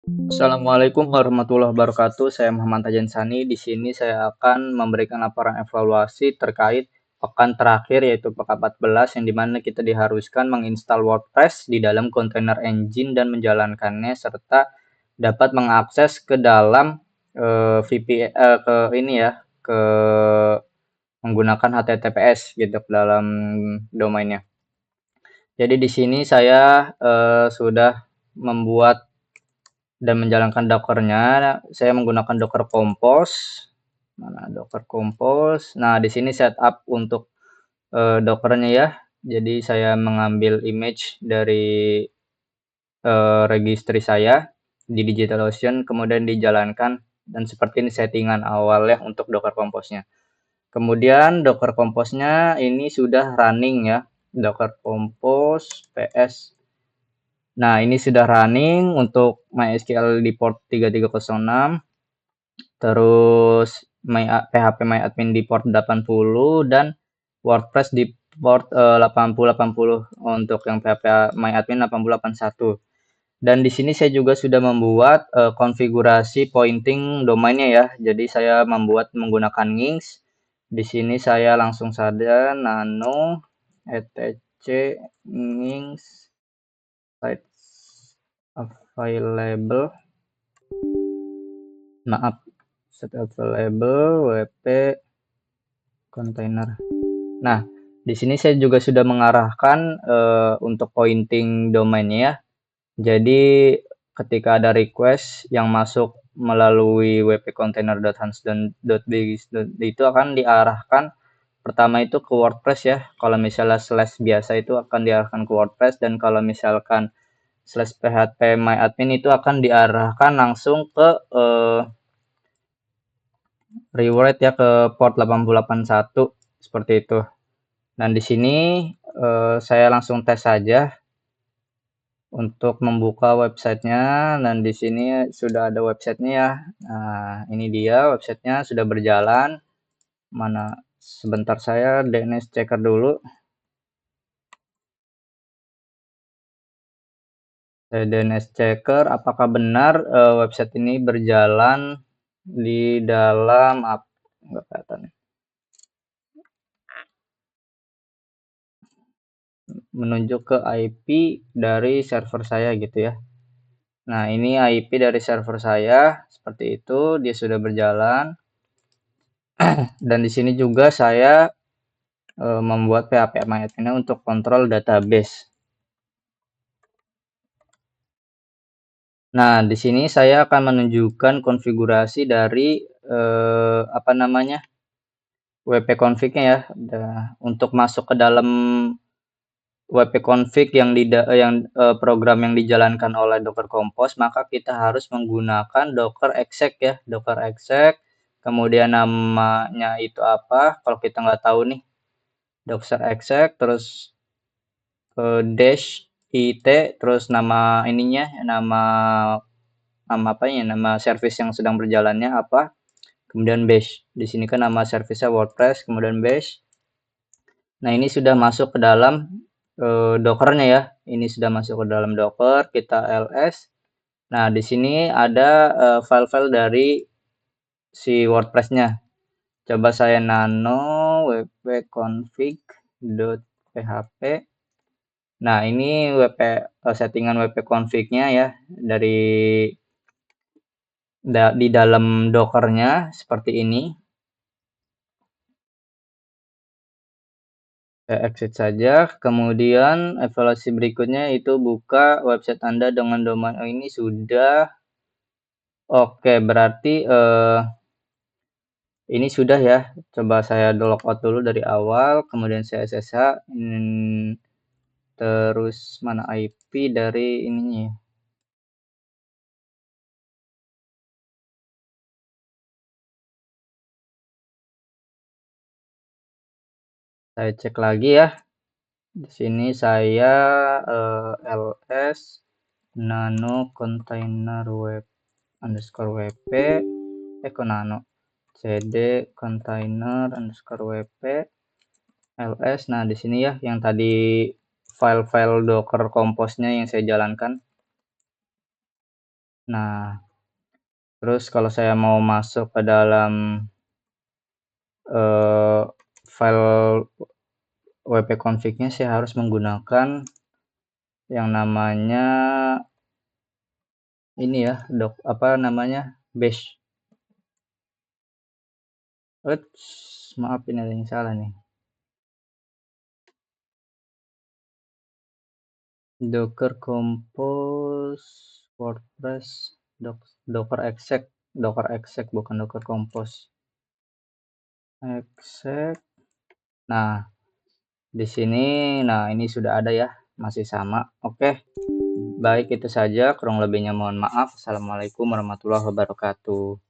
Assalamualaikum warahmatullahi wabarakatuh. Saya Muhammad Tajansani. Di sini saya akan memberikan laporan evaluasi terkait pekan terakhir yaitu pekan 14 yang dimana kita diharuskan menginstal WordPress di dalam kontainer engine dan menjalankannya serta dapat mengakses ke dalam VPN ke ini ya ke menggunakan HTTPS gitu ke dalam domainnya. Jadi di sini saya sudah membuat dan menjalankan Docker-nya. Saya menggunakan Docker Compose. Mana Docker Compose. Nah, di sini setup untuk Docker-nya ya. Jadi saya mengambil image dari registry saya di DigitalOcean, kemudian dijalankan dan seperti ini settingan awalnya untuk Docker Compose-nya. Kemudian Docker Compose-nya ini sudah running ya. Docker Compose PS. Nah, ini sudah running untuk MySQL di port 3306, terus PHP MyAdmin di port 80 dan WordPress di port 8080 untuk yang PHP MyAdmin 8081. Dan di sini saya juga sudah membuat konfigurasi pointing domainnya ya. Jadi saya membuat menggunakan Nginx. Di sini saya langsung saja nano etc Nginx sites available, maaf, set available wp container. Nah, di sini saya juga sudah mengarahkan untuk pointing domainnya ya. Jadi ketika ada request yang masuk melalui wp-container.hans.bg itu akan diarahkan pertama itu ke WordPress ya. Kalau misalnya slash biasa itu akan diarahkan ke WordPress, dan kalau misalkan slash php myadmin itu akan diarahkan langsung ke rewrite ya ke port 8081 seperti itu. Dan di sini saya langsung tes saja untuk membuka websitenya, dan di sini sudah ada websitenya ya. Nah, ini dia websitenya sudah berjalan. Mana sebentar saya DNS checker dulu. Saya DNS checker apakah benar website ini berjalan di dalam enggak kelihatan. Menunjuk ke IP dari server saya gitu ya. Nah, ini IP dari server saya, seperti itu, dia sudah berjalan. Dan di sini juga saya membuat PHP MyAdmin untuk kontrol database. Nah, di sini saya akan menunjukkan konfigurasi dari apa namanya? WP config-nya ya. Untuk masuk ke dalam WP config yang program yang dijalankan oleh Docker Compose, maka kita harus menggunakan Docker exec ya, Docker exec. Kemudian namanya itu apa? Kalau kita nggak tahu nih, Docker exec, terus dash it, terus nama ininya, nama apa ya? Nama service yang sedang berjalannya apa? Kemudian bash. Di sini kan nama service-nya WordPress, kemudian bash. Nah, ini sudah masuk ke dalam Docker-nya ya. Ini sudah masuk ke dalam Docker, kita ls. Nah, di sini ada file-file dari si WordPress-nya. Coba saya nano wp-config.php. Nah, ini settingan wp config-nya ya dari di dalam Docker-nya seperti ini. Saya exit saja, kemudian evaluasi berikutnya itu buka website Anda dengan domain ini sudah. Oke, berarti ini sudah ya. Coba saya logout dulu dari awal, kemudian saya SSH, terus mana IP dari ininya ya. Saya cek lagi ya. Di sini saya ls nano container web underscore wp nano cd container underscore wp ls. Nah, di sini ya yang tadi file-file Docker Compose-nya yang saya jalankan. Nah, terus kalau saya mau masuk ke dalam, eee, file WP config-nya saya harus menggunakan yang namanya ini ya, apa namanya, bash. Eits, maaf ini ada yang salah nih. Docker Compose, WordPress, Docker exec bukan Docker Compose. Exec. Nah, di sini, nah ini sudah ada ya, masih sama. Oke, baik itu saja, kurang lebihnya mohon maaf. Assalamualaikum warahmatullahi wabarakatuh.